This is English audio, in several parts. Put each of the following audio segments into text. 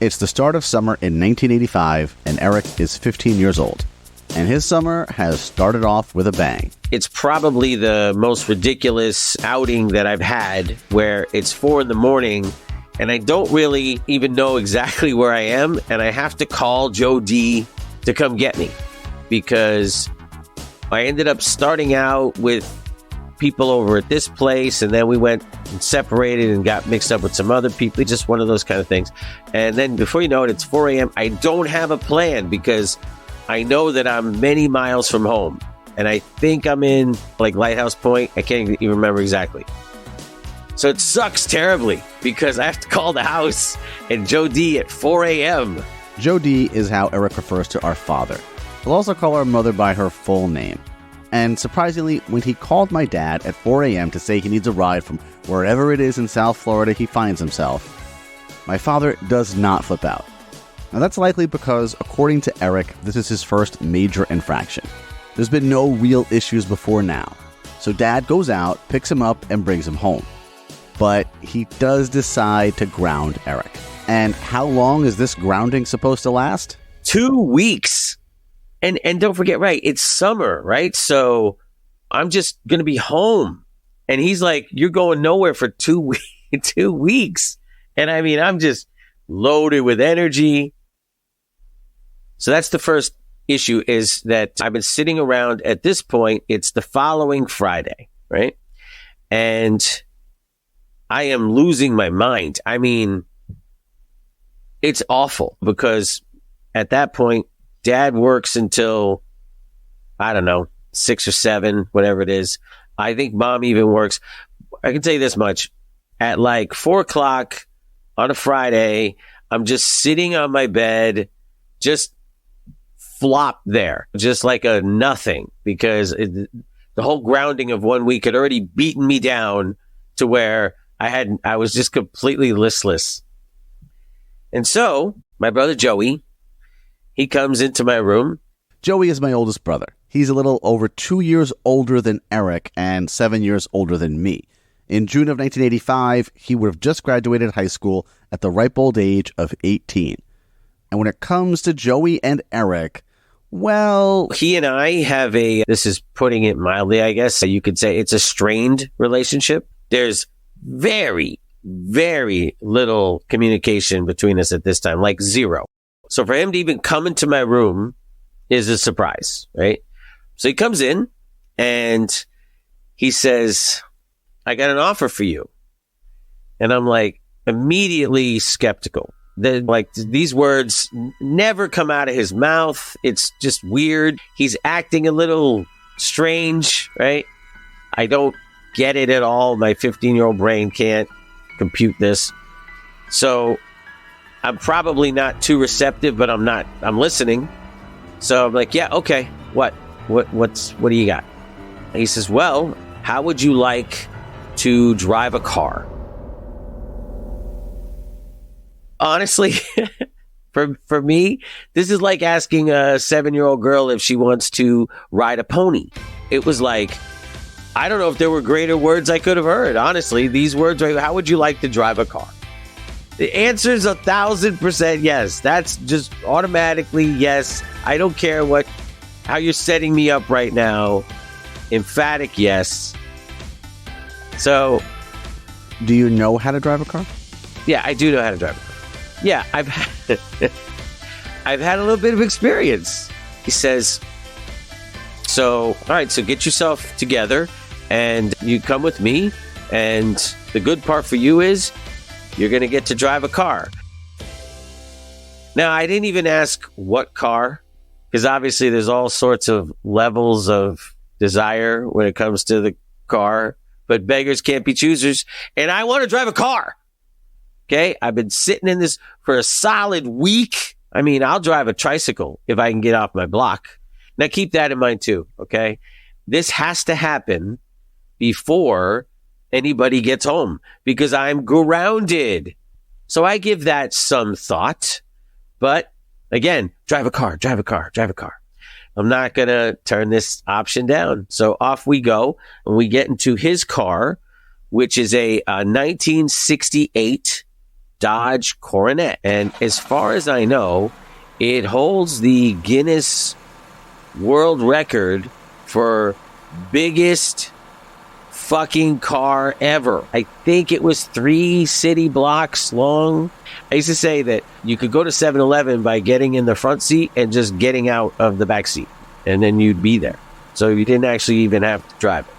It's the start of summer in 1985, and Eric is 15 years old. And his summer has started off with a bang. It's probably the most ridiculous outing that I've had, where it's 4 a.m. and I don't really even know exactly where I am, and I have to call Joe D to come get me, because I ended up starting out with people over at this place, and then we went and separated and got mixed up with some other people. It's just one of those kind of things. And then before you know it, it's 4 a.m. I don't have a plan, because I know that I'm many miles from home, and I think I'm in like Lighthouse Point. I can't even remember exactly. So it sucks terribly, because I have to call the house and Joe D at 4 a.m. Joe D is how Eric refers to our father. He'll also call our mother by her full name. And surprisingly, when he called my dad at 4 a.m. to say he needs a ride from wherever it is in South Florida he finds himself, my father does not flip out. Now that's likely because, according to Eric, this is his first major infraction. There's been no real issues before now. So Dad goes out, picks him up, and brings him home. But he does decide to ground Eric. And how long is this grounding supposed to last? 2 weeks. And don't forget, right, it's summer, right? So I'm just going to be home. And he's like, you're going nowhere for 2 weeks. And I mean, I'm just loaded with energy. So that's the first issue, is that I've been sitting around at this point. It's the following Friday, right? And I am losing my mind. I mean, it's awful, because at that point, Dad works until, I don't know, 6 or 7, whatever it is. I think Mom even works. I can tell you this much. At like 4 o'clock on a Friday, I'm just sitting on my bed, just flop there, just like a nothing, because the whole grounding of 1 week had already beaten me down to where I was just completely listless. And so my brother Joey, he comes into my room. Joey is my oldest brother. He's a little over 2 years older than Eric and 7 years older than me. In June of 1985, he would have just graduated high school at the ripe old age of 18. And when it comes to Joey and Eric, well, he and I have this is putting it mildly, I guess. You could say it's a strained relationship. There's very, very little communication between us at this time, like zero. So for him to even come into my room is a surprise, right? So he comes in and he says, I got an offer for you. And I'm like immediately skeptical. These words never come out of his mouth. It's just weird. He's acting a little strange, right? I don't get it at all. My 15-year-old brain can't compute this. So I'm probably not too receptive, but I'm listening. So I'm like, yeah, okay. What do you got? And he says, well, how would you like to drive a car? Honestly, for me, this is like asking a 7-year-old girl if she wants to ride a pony. It was like, I don't know if there were greater words I could have heard. Honestly, these words are, how would you like to drive a car? The answer is 1,000% yes. That's just automatically yes. I don't care how you're setting me up right now. Emphatic yes. So, do you know how to drive a car? Yeah, I do know how to drive a car. Yeah, I've had a little bit of experience. He says, so, all right, so get yourself together and you come with me. And the good part for you is you're going to get to drive a car. Now, I didn't even ask what car, because obviously there's all sorts of levels of desire when it comes to the car, but beggars can't be choosers. And I want to drive a car. Okay. I've been sitting in this for a solid week. I mean, I'll drive a tricycle if I can get off my block. Now keep that in mind too. Okay. This has to happen before anybody gets home, because I'm grounded. So I give that some thought, but again, drive a car. I'm not going to turn this option down. So off we go, and we get into his car, which is a 1968 Dodge Coronet. And as far as I know, it holds the Guinness World Record for biggest fucking car ever. I think it was 3 city blocks long. I used to say that you could go to 7-Eleven by getting in the front seat and just getting out of the back seat, and then you'd be there. So you didn't actually even have to drive it.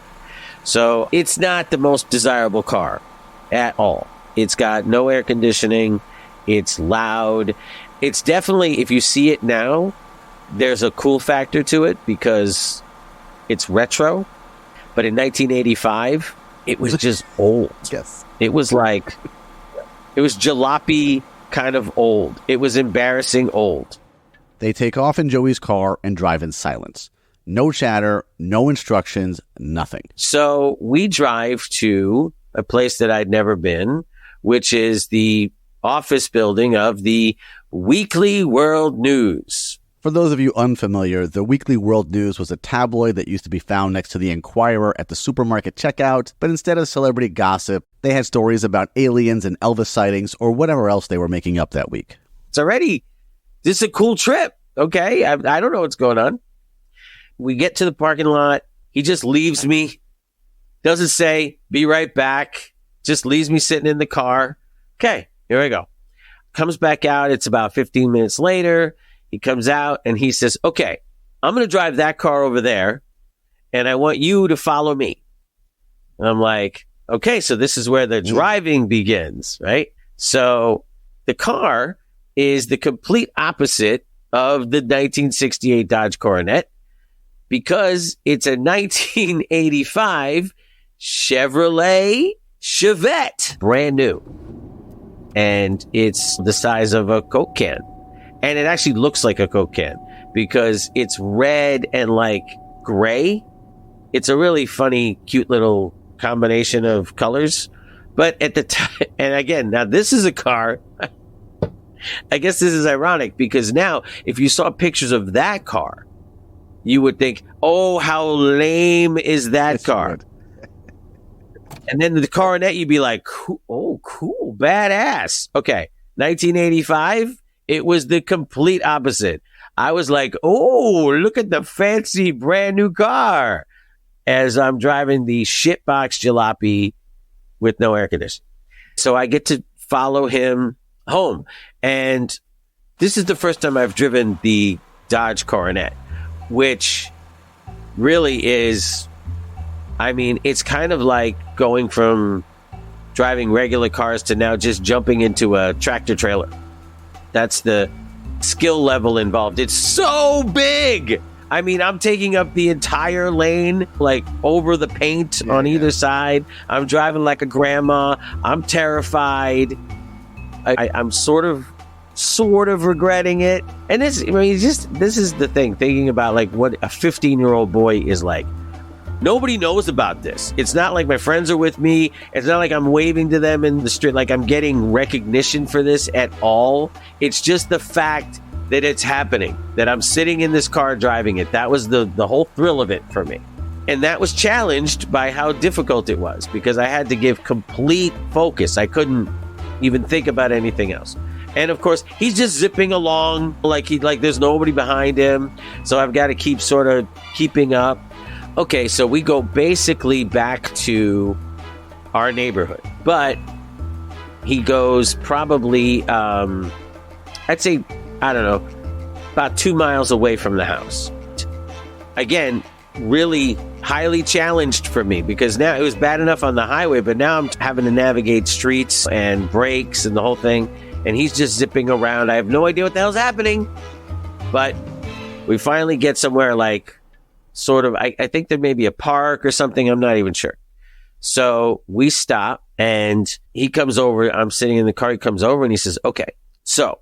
So it's not the most desirable car at all. It's got no air conditioning. It's loud. It's definitely, if you see it now, there's a cool factor to it because it's retro. But in 1985, it was just old. Yes. It was like, it was jalopy kind of old. It was embarrassing old. They take off in Joey's car and drive in silence. No chatter, no instructions, nothing. So we drive to a place that I'd never been, which is the office building of the Weekly World News. For those of you unfamiliar, the Weekly World News was a tabloid that used to be found next to the Enquirer at the supermarket checkout, but instead of celebrity gossip, they had stories about aliens and Elvis sightings or whatever else they were making up that week. This is a cool trip, okay? I don't know what's going on. We get to the parking lot. He just leaves me. Doesn't say, be right back. Just leaves me sitting in the car. Okay, here I go. Comes back out. It's about 15 minutes later. He comes out and he says, okay, I'm going to drive that car over there and I want you to follow me. And I'm like, okay, so this is where the driving begins, right? So the car is the complete opposite of the 1968 Dodge Coronet because it's a 1985 Chevrolet Chevette, brand new. And it's the size of a Coke can. And it actually looks like a Coke can because it's red and like gray. It's a really funny, cute little combination of colors. But at the time, and again, now this is a car. I guess this is ironic because now if you saw pictures of that car, you would think, oh, how lame is that car? And then the Coronet, you'd be like, oh, cool, badass. Okay, 1985. It was the complete opposite. I was like, oh, look at the fancy brand new car as I'm driving the shitbox jalopy with no air conditioning. So I get to follow him home. And this is the first time I've driven the Dodge Coronet, which really is, I mean, it's kind of like going from driving regular cars to now just jumping into a tractor trailer. That's the skill level involved. It's so big. I mean, I'm taking up the entire lane, like over the paint on either side. I'm driving like a grandma. I'm terrified. I'm sort of regretting it. And this is the thing, thinking about like what a 15-year-old boy is like. Nobody knows about this. It's not like my friends are with me. It's not like I'm waving to them in the street, like I'm getting recognition for this at all. It's just the fact that it's happening, that I'm sitting in this car driving it. That was the whole thrill of it for me. And that was challenged by how difficult it was because I had to give complete focus. I couldn't even think about anything else. And of course, he's just zipping along like there's nobody behind him. So I've got to keep sort of keeping up. Okay, so we go basically back to our neighborhood, but he goes probably, I'd say, I don't know, about 2 miles away from the house. Again, really highly challenged for me because now it was bad enough on the highway, but now I'm having to navigate streets and brakes and the whole thing. And he's just zipping around. I have no idea what the hell's happening, but we finally get somewhere like sort of, I think there may be a park or something. I'm not even sure. So we stop and he comes over. I'm sitting in the car. He comes over and he says, okay, so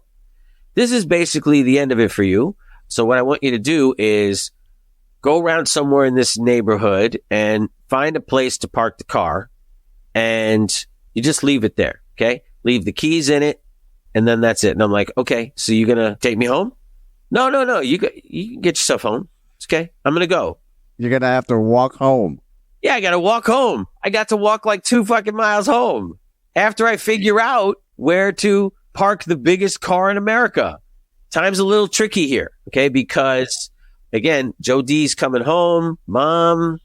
this is basically the end of it for you. So what I want you to do is go around somewhere in this neighborhood and find a place to park the car and you just leave it there. Okay. Leave the keys in it. And then that's it. And I'm like, okay, so you're going to take me home? No. You can get yourself home. It's okay. I'm going to go. You're going to have to walk home. Yeah, I got to walk home. I got to walk like 2 fucking miles home. After I figure out where to park the biggest car in America. Time's a little tricky here, okay? Because, again, Joe D's coming home, mom,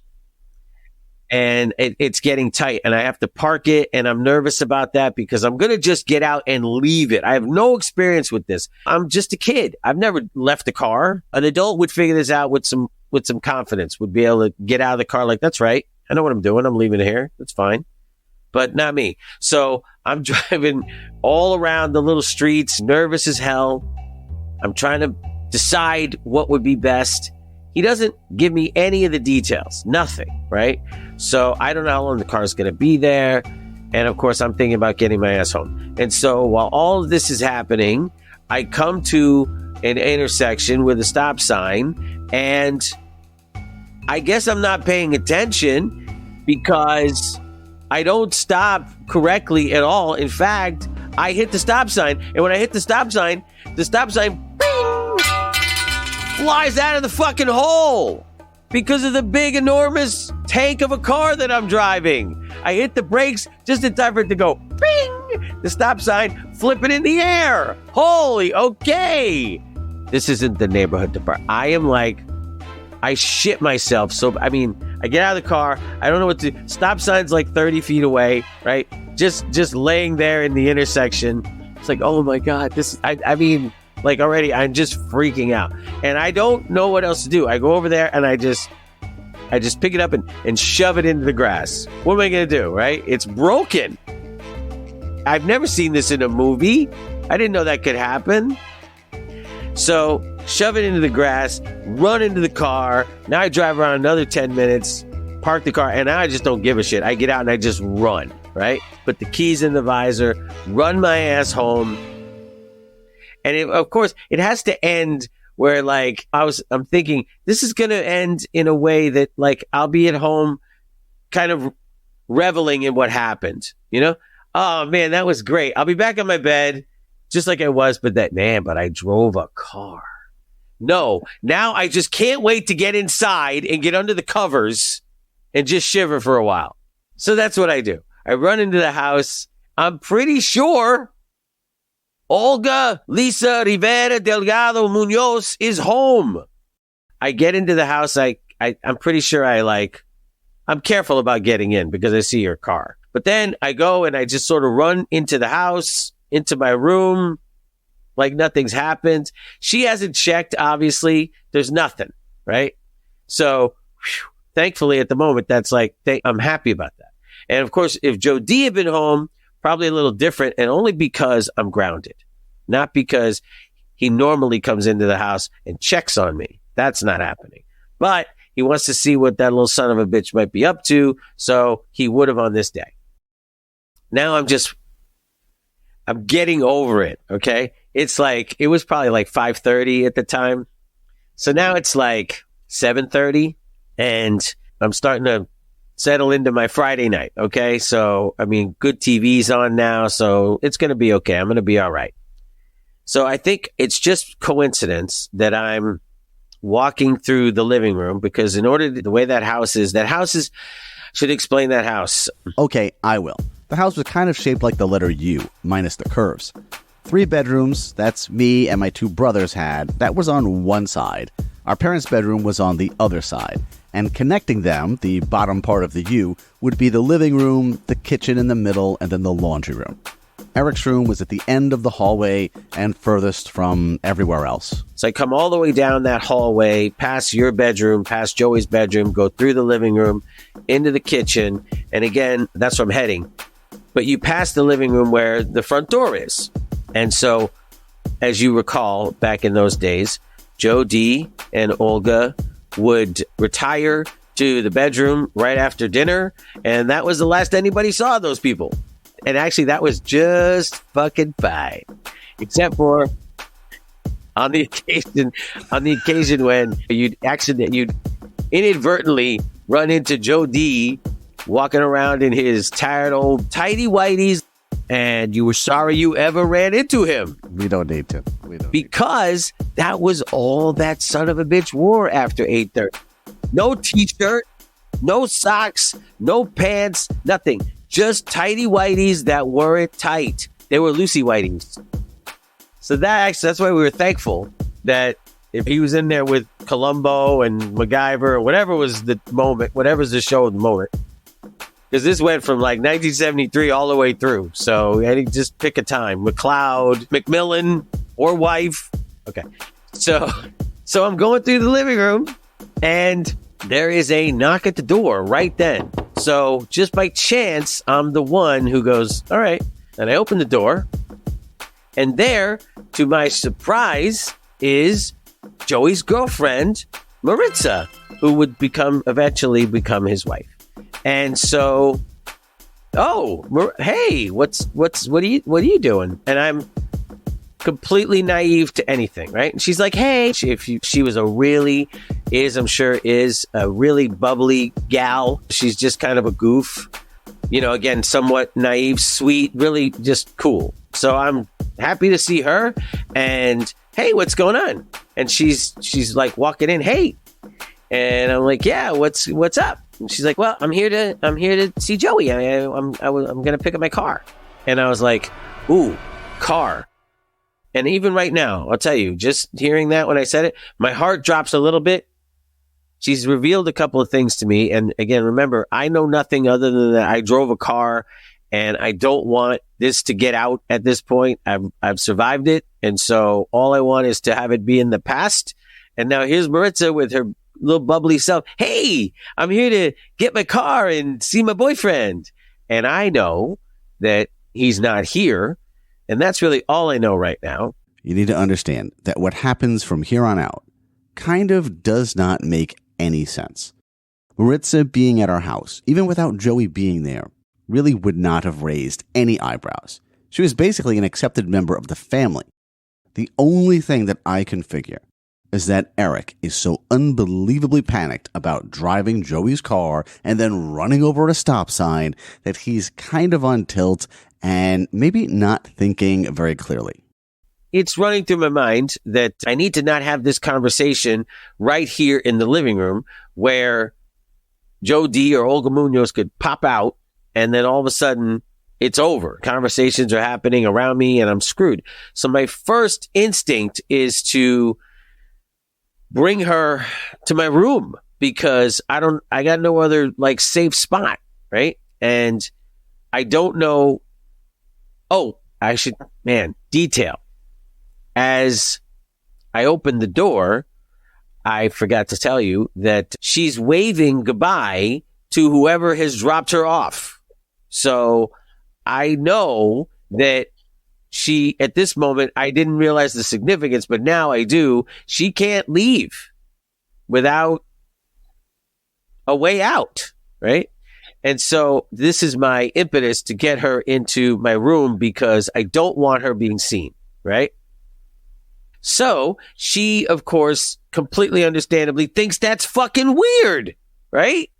and it's getting tight, and I have to park it, and I'm nervous about that because I'm going to just get out and leave it. I have no experience with this. I'm just a kid. I've never left a car. An adult would figure this out with some confidence, would be able to get out of the car like, that's right. I know what I'm doing. I'm leaving it here. That's fine. But not me. So I'm driving all around the little streets, nervous as hell. I'm trying to decide what would be best. He doesn't give me any of the details, nothing, right? So I don't know how long the car is going to be there. And of course, I'm thinking about getting my ass home. And so while all of this is happening, I come to an intersection with a stop sign, and I guess I'm not paying attention because I don't stop correctly at all. In fact, I hit the stop sign, and when I hit the stop sign bing, flies out of the fucking hole because of the big, enormous tank of a car that I'm driving. I hit the brakes just in time for it to go bing, the stop sign flipping in the air. Holy, okay. This isn't the neighborhood department. I am like, I shit myself. So, I mean, I get out of the car. I don't know what to. Stop sign's like 30 feet away, right? Just laying there in the intersection. It's like, oh my God, this. I mean, like already, I'm just freaking out, and I don't know what else to do. I go over there and I just pick it up and shove it into the grass. What am I gonna do, right? It's broken. I've never seen this in a movie. I didn't know that could happen. So shove it into the grass, run into the car. Now I drive around another 10 minutes, park the car, and now I just don't give a shit. I get out and I just run, right? Put the keys in the visor, run my ass home. And of course, it has to end where, like, I'm thinking this is going to end in a way that, like, I'll be at home kind of reveling in what happened, you know? Oh man, that was great. I'll be back on my bed just like I was, but I drove a car. No, now I just can't wait to get inside and get under the covers and just shiver for a while. So that's what I do. I run into the house. I'm pretty sure Olga Lisa Rivera Delgado Munoz is home. I get into the house. I'm pretty sure I'm careful about getting in because I see her car. But then I go and I just sort of run into the house, into my room, like nothing's happened. She hasn't checked, obviously. There's nothing, right? So, thankfully, at the moment, that's like, I'm happy about that. And of course, if Joe D had been home, probably a little different, and only because I'm grounded, not because he normally comes into the house and checks on me. That's not happening. But he wants to see what that little son of a bitch might be up to, so he would have on this day. Now I'm getting over it, okay? It's like, it was probably like 5:30 at the time. So now it's like 7:30, and I'm starting to settle into my Friday night, okay? So, I mean, good TV's on now, so it's going to be okay. I'm going to be all right. So I think it's just coincidence that I'm walking through the living room because the way that house is, should explain that house. Okay, I will. The house was kind of shaped like the letter U, minus the curves. 3 bedrooms, that's me and my 2 brothers had, that was on one side. Our parents' bedroom was on the other side. And connecting them, the bottom part of the U, would be the living room, the kitchen in the middle, and then the laundry room. Eric's room was at the end of the hallway and furthest from everywhere else. So I come all the way down that hallway, past your bedroom, past Joey's bedroom, go through the living room, into the kitchen, and again, that's where I'm heading. But you pass the living room where the front door is. And so, as you recall, back in those days, Joe D and Olga would retire to the bedroom right after dinner, and that was the last anybody saw of those people. And actually, that was just fucking fine, except for on the occasion when you'd inadvertently run into Joe D walking around in his tired old tidy whities, and you were sorry you ever ran into him. We don't need to. Because that was all that son of a bitch wore after 8:30. No t-shirt, no socks, no pants, nothing. Just tidy whities that weren't tight. They were Lucy Whitings. So that's why we were thankful that if he was in there with Columbo and MacGyver or whatever was the moment, whatever's the show at the moment. Because this went from like 1973 all the way through. So I had to just pick a time. McLeod, Macmillan, or wife. Okay. So I'm going through the living room and there is a knock at the door right then. So just by chance, I'm the one who goes, all right. And I open the door. And there, to my surprise, is Joey's girlfriend, Maritza, who would eventually become his wife. And so, hey, what are you doing? And I'm completely naive to anything, right? And she's like, hey, she was a really bubbly gal. She's just kind of a goof, again, somewhat naive, sweet, really just cool. So I'm happy to see her. And hey, what's going on? And she's like walking in, hey, and I'm like, yeah, what's up? And she's like, well, I'm here to see Joey. I'm gonna pick up my car. And I was like, ooh, car. And even right now, I'll tell you, just hearing that when I said it, my heart drops a little bit. She's revealed a couple of things to me. And again, remember, I know nothing other than that I drove a car and I don't want this to get out at this point. I've survived it. And so all I want is to have it be in the past. And now here's Maritza with her little bubbly self. Hey, I'm here to get my car and see my boyfriend. And I know that he's not here. And that's really all I know right now. You need to understand that what happens from here on out kind of does not make any sense. Maritza being at our house, even without Joey being there, really would not have raised any eyebrows. She was basically an accepted member of the family. The only thing that I can figure is that Eric is so unbelievably panicked about driving Joey's car and then running over a stop sign that he's kind of on tilt and maybe not thinking very clearly. It's running through my mind that I need to not have this conversation right here in the living room where Joe D or Olga Munoz could pop out and then all of a sudden it's over. Conversations are happening around me and I'm screwed. So my first instinct is to bring her to my room because I got no other safe spot, right? And I don't know. Oh, detail. As I opened the door, I forgot to tell you that she's waving goodbye to whoever has dropped her off. So I know that she, at this moment, I didn't realize the significance, but now I do. She can't leave without a way out, right? And so this is my impetus to get her into my room because I don't want her being seen, right? So she, of course, completely understandably thinks that's fucking weird, right?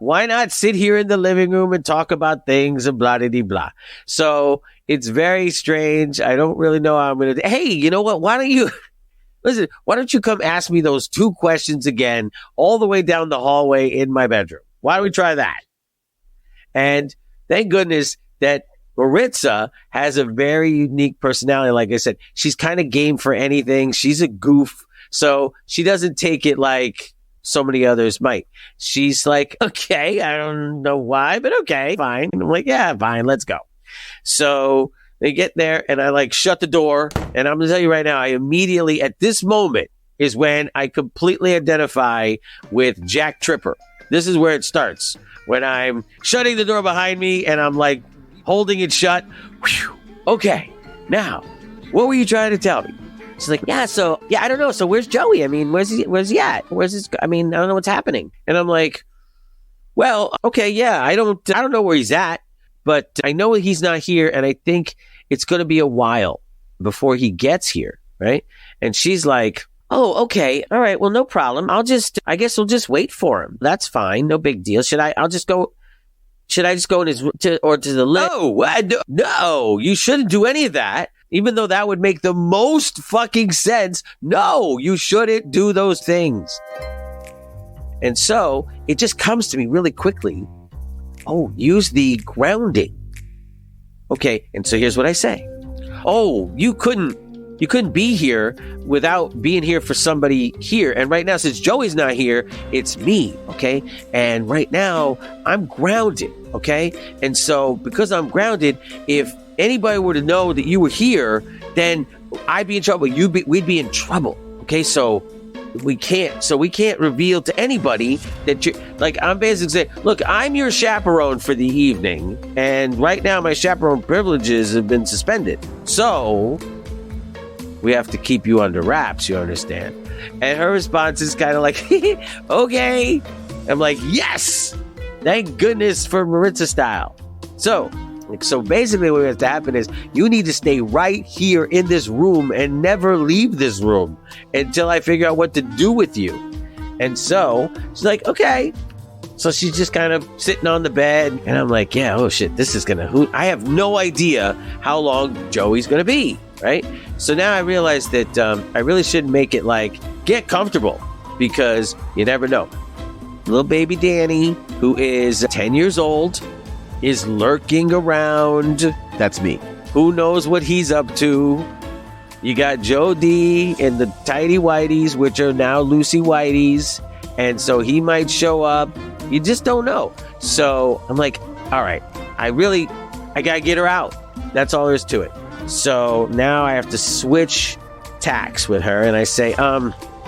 Why not sit here in the living room and talk about things and blah, blah, blah. So it's very strange. I don't really know how I'm going to. Hey, you know what? Why don't you come ask me those two questions again all the way down the hallway in my bedroom? Why don't we try that? And thank goodness that Maritza has a very unique personality. Like I said, she's kind of game for anything. She's a goof. So she doesn't take it like so many others might. She's like, okay, I don't know why, but okay, fine. And I'm like, yeah, fine, let's go. So they get there and I shut the door. And I'm going to tell you right now, I immediately at this moment is when I completely identify with Jack Tripper. This is where it starts. When I'm shutting the door behind me and I'm holding it shut. Whew. Okay, now, what were you trying to tell me? She's like, I don't know. So where's Joey? I mean, where's he at? I don't know what's happening. And I'm like, well, okay, yeah, I don't know where he's at, but I know he's not here. And I think it's going to be a while before he gets here. Right. And she's like, oh, okay. All right. Well, no problem. I guess we'll just wait for him. That's fine. No big deal. Should I just go in his to the lift? No, you shouldn't do any of that. Even though that would make the most fucking sense. No, you shouldn't do those things. And so it just comes to me really quickly. Oh, use the grounding. Okay. And so here's what I say. oh, you couldn't be here without being here for somebody here. And right now, since Joey's not here, it's me, okay? And right now, I'm grounded, okay? And so because I'm grounded, if anybody were to know that you were here, then I'd be in trouble. We'd be in trouble, okay? So we can't reveal to anybody that you're, like, I'm basically saying, look, I'm your chaperone for the evening, and right now my chaperone privileges have been suspended. So we have to keep you under wraps, you understand? And her response is kind of like, okay. I'm like, yes! Thank goodness for Maritza style. So basically what has to happen is you need to stay right here in this room and never leave this room until I figure out what to do with you. And so she's like, okay. So she's just kind of sitting on the bed, and I'm like, yeah, oh shit, this is gonna, I have no idea how long Joey's gonna be, right? So now I realize that I really shouldn't make it like, get comfortable, because you never know. Little baby Danny, who is 10 years old, is lurking around. That's me. Who knows what he's up to? You got Joe D and the tidy whities, which are now Lucy whities, and so he might show up. You just don't know. So I'm like, all right, I gotta get her out. That's all there is to it. So now I have to switch tacks with her, and I say,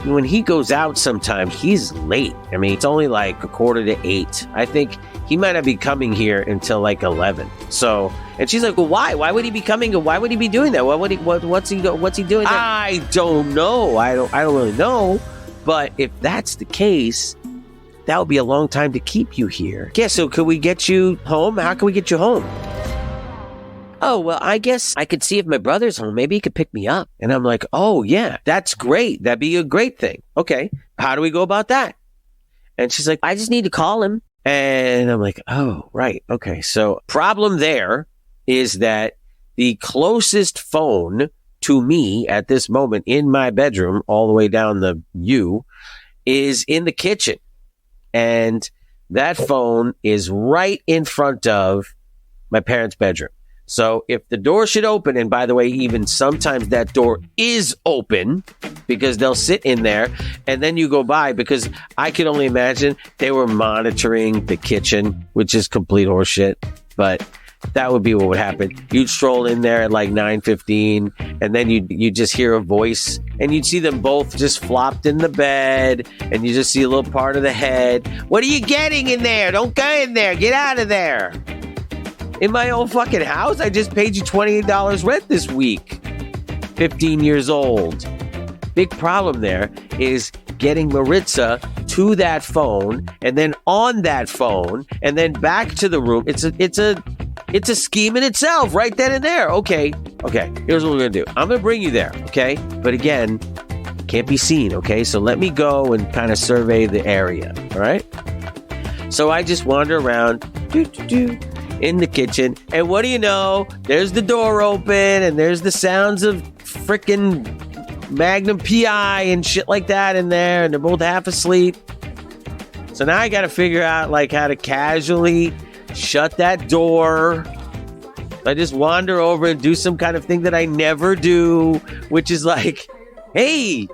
when he goes out sometimes, he's late. I mean, it's only like 7:45. I think he might not be coming here until like 11. So, and she's like, well, why? Why would he be coming? Why would he be doing that? What's he doing there? I don't know. I don't really know. But if that's the case, that would be a long time to keep you here. Yeah, so could we get you home? How can we get you home? Oh, well, I guess I could see if my brother's home. Maybe he could pick me up. And I'm like, oh, yeah, that's great. That'd be a great thing. Okay, how do we go about that? And she's like, I just need to call him. And I'm like, oh, right. Okay, so problem there is that the closest phone to me at this moment in my bedroom, all the way down the U, is in the kitchen. And that phone is right in front of my parents' bedroom. So if the door should open, and by the way, even sometimes that door is open because they'll sit in there, and then you go by, because I can only imagine they were monitoring the kitchen, which is complete horseshit, but that would be what would happen. You'd stroll in there at like 9:15, and then you'd just hear a voice, and you'd see them both just flopped in the bed, and you just see a little part of the head. What are you getting in there? Don't go in there. Get out of there. In my own fucking house? I just paid you $28 rent this week. 15 years old. Big problem there is getting Maritza to that phone, and then on that phone, and then back to the room. It's a scheme in itself, right then and there. Okay, here's what we're gonna do. I'm gonna bring you there, okay? But again, can't be seen, okay? So let me go and kind of survey the area, all right? So I just wander around, in the kitchen, and what do you know? There's the door open, and there's the sounds of frickin' Magnum PI and shit like that in there, and they're both half asleep. So now I gotta figure out like how to casually shut that door. I just wander over and do some kind of thing that I never do, which is like, hey,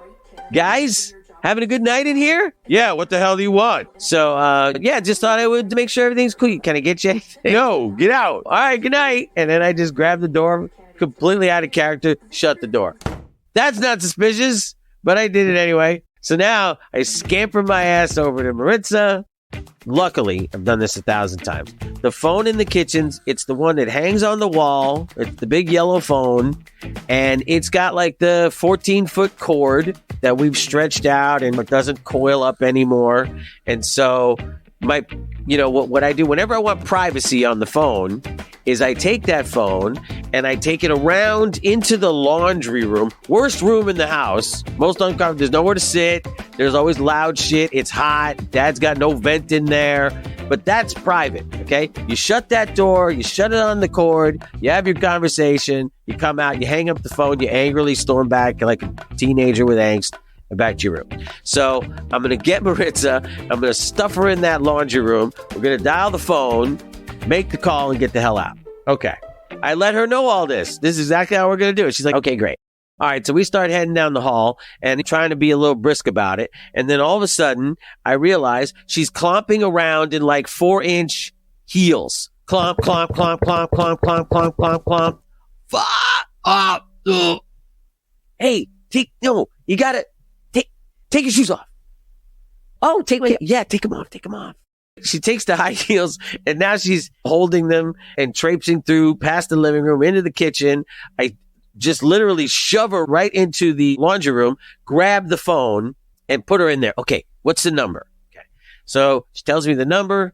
guys, having a good night in here? Yeah, what the hell do you want? So, yeah, just thought I would make sure everything's cool. Can I get you anything? No, get out. All right, good night. And then I just grab the door, completely out of character, shut the door. That's not suspicious, but I did it anyway. So now I scamper my ass over to Maritza. Luckily, I've done this 1,000 times. The phone in the kitchen, it's the one that hangs on the wall. It's the big yellow phone. And it's got like the 14-foot cord that we've stretched out, and it doesn't coil up anymore. And so what I do whenever I want privacy on the phone is I take that phone and I take it around into the laundry room. Worst room in the house. Most uncomfortable. There's nowhere to sit. There's always loud shit. It's hot. Dad's got no vent in there. But that's private, okay? You shut that door. You shut it on the cord. You have your conversation. You come out. You hang up the phone. You angrily storm back like a teenager with angst. Back to your room. So I'm going to get Maritza. I'm going to stuff her in that laundry room. We're going to dial the phone, make the call, and get the hell out. Okay. I let her know all this. This is exactly how we're going to do it. She's like, okay, great. All right, so we start heading down the hall and trying to be a little brisk about it. And then all of a sudden, I realize she's clomping around in like 4-inch heels. Clomp, clomp, clomp, clomp, clomp, clomp, clomp, clomp, clomp. Hey, you gotta take your shoes off. Oh, take them off. She takes the high heels and now she's holding them and traipsing through past the living room into the kitchen. I just literally shove her right into the laundry room, grab the phone and put her in there. Okay, what's the number? Okay. So she tells me the number.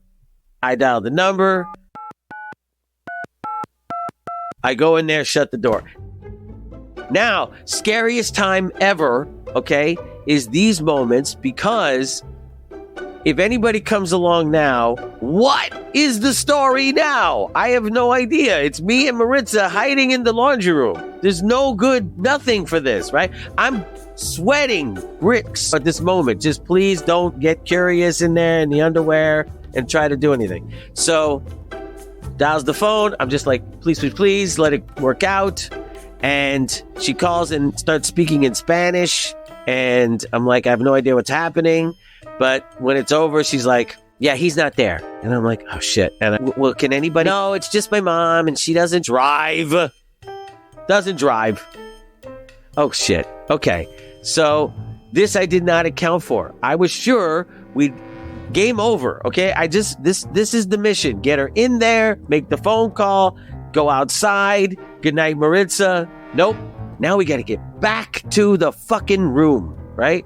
I dial the number. I go in there, shut the door. Now, scariest time ever, okay, is these moments because if anybody comes along now, what is the story now? I have no idea. It's me and Maritza hiding in the laundry room. There's nothing for this, right? I'm sweating bricks at this moment. Just please don't get curious in there in the underwear and try to do anything. So, dials the phone. I'm just like, please, let it work out. And she calls and starts speaking in Spanish. And I'm like, I have no idea what's happening. But when it's over, she's like, yeah, he's not there. And I'm like, oh, shit. And well, can anybody? No, it's just my mom, and she doesn't drive. Oh, shit. Okay. So this I did not account for. I was sure we'd game over. Okay. This is the mission. Get her in there, make the phone call, go outside. Good night, Maritza. Nope. Now we got to get back to the fucking room, right?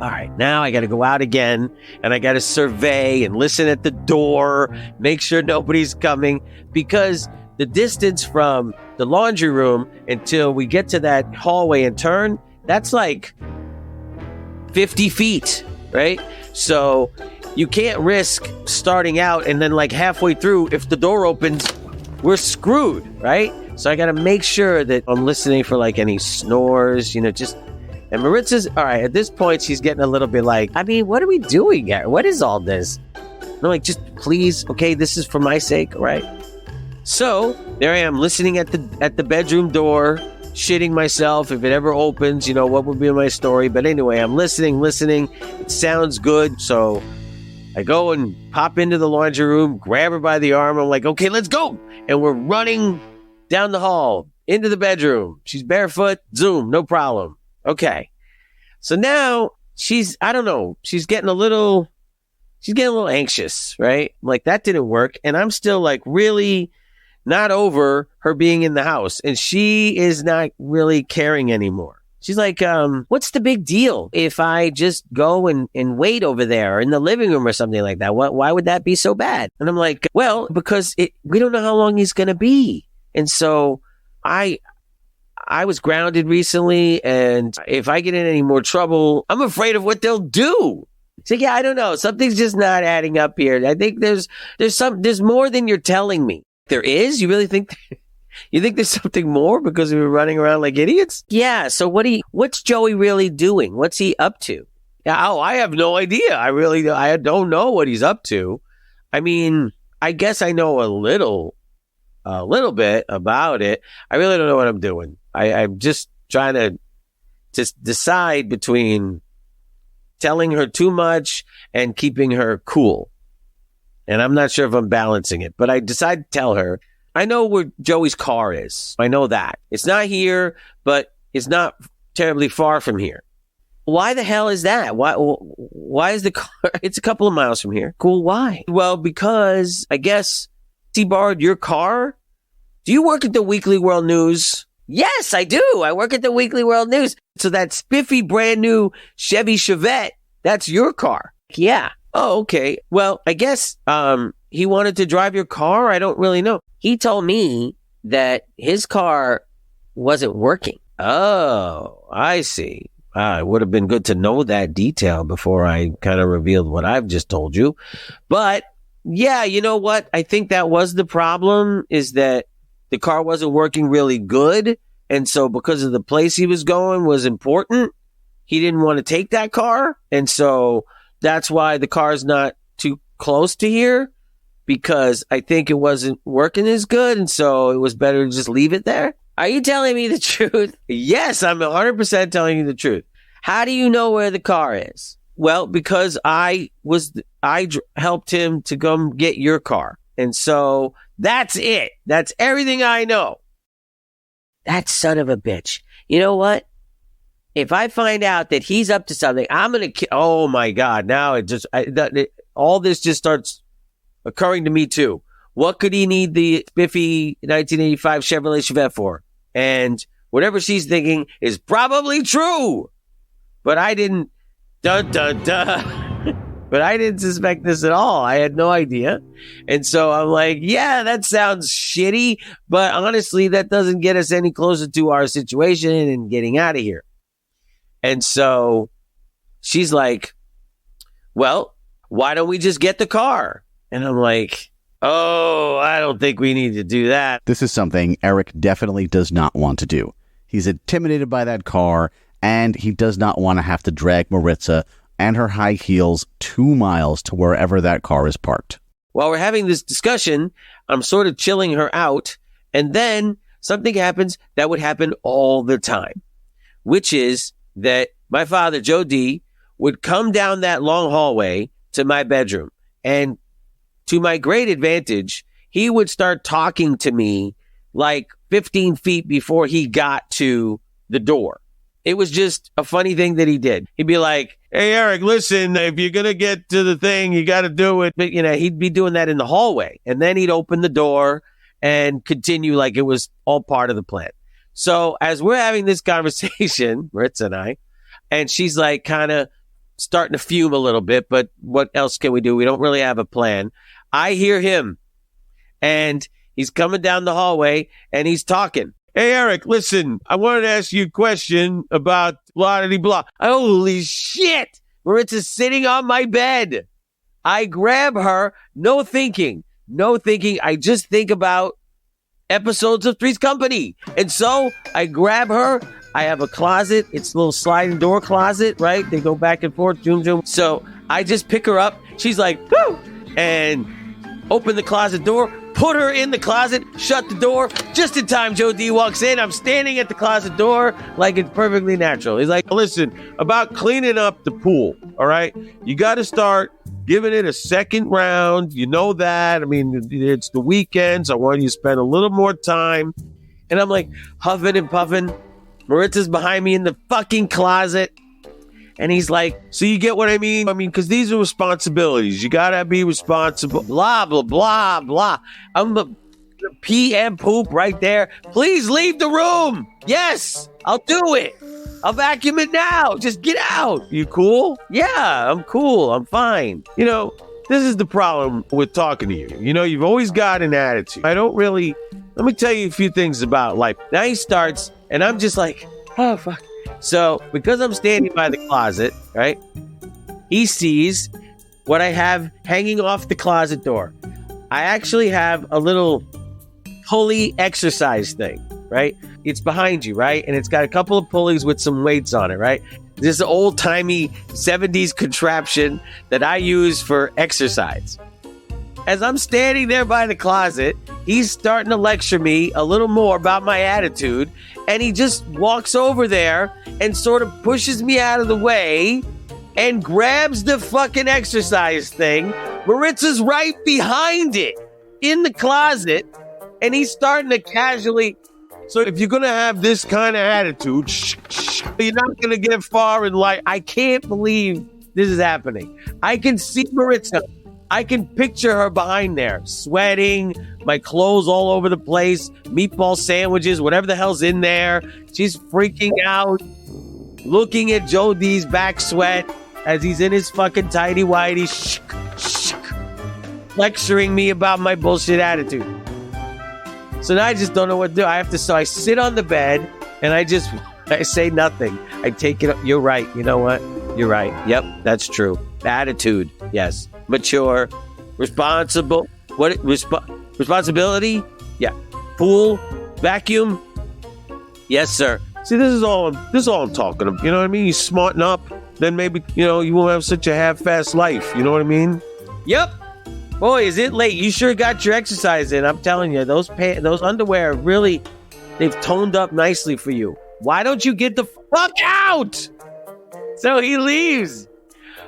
All right, now I got to go out again and I got to survey and listen at the door, make sure nobody's coming, because the distance from the laundry room until we get to that hallway and turn, that's like 50 feet, right? So you can't risk starting out and then like halfway through, if the door opens, we're screwed, right? So I got to make sure that I'm listening for like any snores, and Maritza's, all right, at this point, she's getting a little bit like, I mean, what are we doing here? What is all this? And I'm like, just please, okay, this is for my sake, all right? So there I am listening at the bedroom door, shitting myself. If it ever opens, what would be my story? But anyway, I'm listening. It sounds good. So I go and pop into the laundry room, grab her by the arm. I'm like, okay, let's go. And we're running down the hall into the bedroom. She's barefoot. Zoom, no problem. Okay. So now she's getting a little anxious, right? I'm like, that didn't work. And I'm still like really not over her being in the house. And she is not really caring anymore. She's like, what's the big deal if I just go and wait over there in the living room or something like that? Why would that be so bad? And I'm like, well, because we don't know how long he's going to be. And so I was grounded recently, and if I get in any more trouble, I'm afraid of what they'll do. So yeah, I don't know. Something's just not adding up here. I think there's more than you're telling me. There is? You really think? You think there's something more because we were running around like idiots? Yeah. So what's Joey really doing? What's he up to? Yeah. Oh, I have no idea. I don't know what he's up to. I mean, I guess I know a little bit about it. I really don't know what I'm doing. I'm just trying to just decide between telling her too much and keeping her cool. And I'm not sure if I'm balancing it, but I decide to tell her. I know where Joey's car is. I know that. It's not here, but it's not terribly far from here. Why the hell is that? Why is the car? It's a couple of miles from here. Cool. Why? Well, because I guess he borrowed your car. Do you work at the Weekly World News? Yes, I do. I work at the Weekly World News. So that spiffy brand new Chevy Chevette, that's your car. Yeah. Oh, okay. Well, I guess he wanted to drive your car. I don't really know. He told me that his car wasn't working. Oh, I see. It would have been good to know that detail before I kind of revealed what I've just told you. But yeah, you know what? I think that was the problem, is that the car wasn't working really good. And so because of the place he was going was important, he didn't want to take that car. And so that's why the car is not too close to here. because I think it wasn't working as good, and so it was better to just leave it there? Are you telling me the truth? Yes, I'm 100% telling you the truth. How do you know where the car is? Well, because I helped him to come get your car. And so that's it. That's everything I know. That son of a bitch. You know what? If I find out that he's up to something, I'm going to oh my God. Now all this just starts occurring to me too. What could he need the spiffy 1985 Chevrolet Chevette for? And whatever she's thinking is probably true. But I didn't, but I didn't suspect this at all. I had no idea. And so I'm like, yeah, that sounds shitty. But honestly, that doesn't get us any closer to our situation and getting out of here. And so she's like, well, why don't we just get the car? And I'm like, oh, I don't think we need to do that. This is something Eric definitely does not want to do. He's intimidated by that car, and he does not want to have to drag Maritza and her high heels 2 miles to wherever that car is parked. While we're having this discussion, I'm sort of chilling her out, and then something happens that would happen all the time, which is that my father, Joe D., would come down that long hallway to my bedroom, and to my great advantage, he would start talking to me like 15 feet before he got to the door. It was just a funny thing that he did. He'd be like, hey, Eric, listen, if you're going to get to the thing, you got to do it. But, he'd be doing that in the hallway. And then he'd open the door and continue like it was all part of the plan. So as we're having this conversation, Maritza and I, and she's like kind of starting to fume a little bit, but what else can we do? We don't really have a plan. I hear him, and he's coming down the hallway, and he's talking. Hey, Eric, listen, I wanted to ask you a question about blah-de-blah. Holy shit! Maritza's sitting on my bed. I grab her, no thinking. I just think about episodes of Three's Company. And so I grab her. I have a closet. It's a little sliding door closet, right? They go back and forth, zoom, zoom. So I just pick her up. She's like, whoo! And open the closet door, put her in the closet, shut the door. Just in time, Joe D walks in. I'm standing at the closet door like it's perfectly natural. He's like, listen, about cleaning up the pool, all right? You got to start giving it a second round. You know that. I mean, it's the weekends. I want you to spend a little more time. And I'm like huffing and puffing. Maritza's behind me in the fucking closet. And he's like, so you get what I mean? I mean, because these are responsibilities. You got to be responsible. Blah, blah, blah, blah. I'm the pee and poop right there. Please leave the room. Yes, I'll do it. I'll vacuum it now. Just get out. You cool? Yeah, I'm cool. I'm fine. This is the problem with talking to you. You've always got an attitude. Let me tell you a few things about life. Now he starts, and I'm just like, oh, fuck. So, because I'm standing by the closet, right, he sees what I have hanging off the closet door. I actually have a little pulley exercise thing, right? It's behind you, right? And it's got a couple of pulleys with some weights on it, right? This old-timey 70s contraption that I use for exercise. As I'm standing there by the closet, he's starting to lecture me a little more about my attitude, and he just walks over there and sort of pushes me out of the way and grabs the fucking exercise thing. Maritza's right behind it in the closet, and he's starting to casually... So if you're going to have this kind of attitude, you're not going to get far in life. I can't believe this is happening. I can see Maritza. I can picture her behind there, sweating, my clothes all over the place, meatball sandwiches, whatever the hell's in there. She's freaking out, looking at Joe D's back sweat as he's in his fucking tighty-whitey, lecturing me about my bullshit attitude. So now I just don't know what to do. So I sit on the bed and I say nothing. I take it up. You're right. You know what? You're right. Yep, that's true. Attitude. Yes. Mature. Responsible. Responsibility? Yeah. Pool. Vacuum? Yes, sir. See, this is all I'm talking about. You know what I mean? You smarten up, then maybe, you won't have such a half-assed life. You know what I mean? Yep. Boy, is it late. You sure got your exercise in. I'm telling you, those underwear really, they've toned up nicely for you. Why don't you get the fuck out? So he leaves.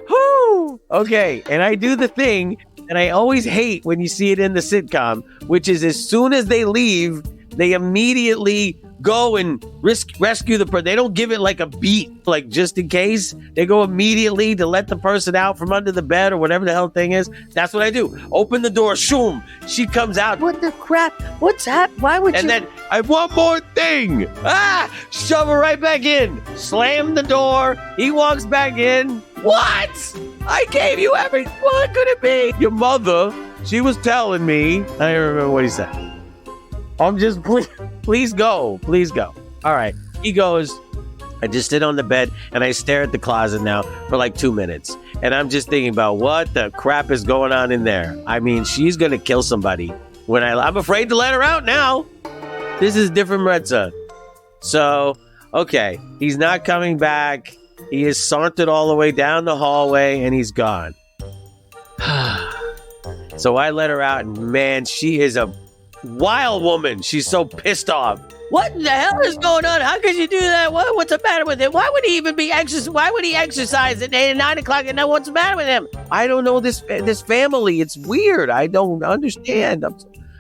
Whoo! Okay, and I do the thing, and I always hate when you see it in the sitcom, which is as soon as they leave, they immediately go and rescue the person. They don't give it like a beat, like just in case. They go immediately to let the person out from under the bed or whatever the hell thing is. That's what I do. Open the door, shoom. She comes out. What the crap? What's happening? Why would you? And then I have one more thing. Shove her right back in. Slam the door. He walks back in. What? I gave you everything. What could it be? Your mother, she was telling me. I don't remember what he said. I'm just, please go. Please go. All right. He goes, I just sit on the bed and I stare at the closet now for like 2 minutes. And I'm just thinking about what the crap is going on in there. I mean, she's going to kill somebody. I'm afraid to let her out now. This is different Maritza. So, okay. He's not coming back. He has sauntered all the way down the hallway and he's gone. So I let her out and man, she is a wild woman. She's so pissed off. What the hell is going on? How could you do that? What's the matter with him? Why would he even be Why would he exercise at 8 and 9 o'clock and know what's the matter with him? I don't know this family. It's weird. I don't understand.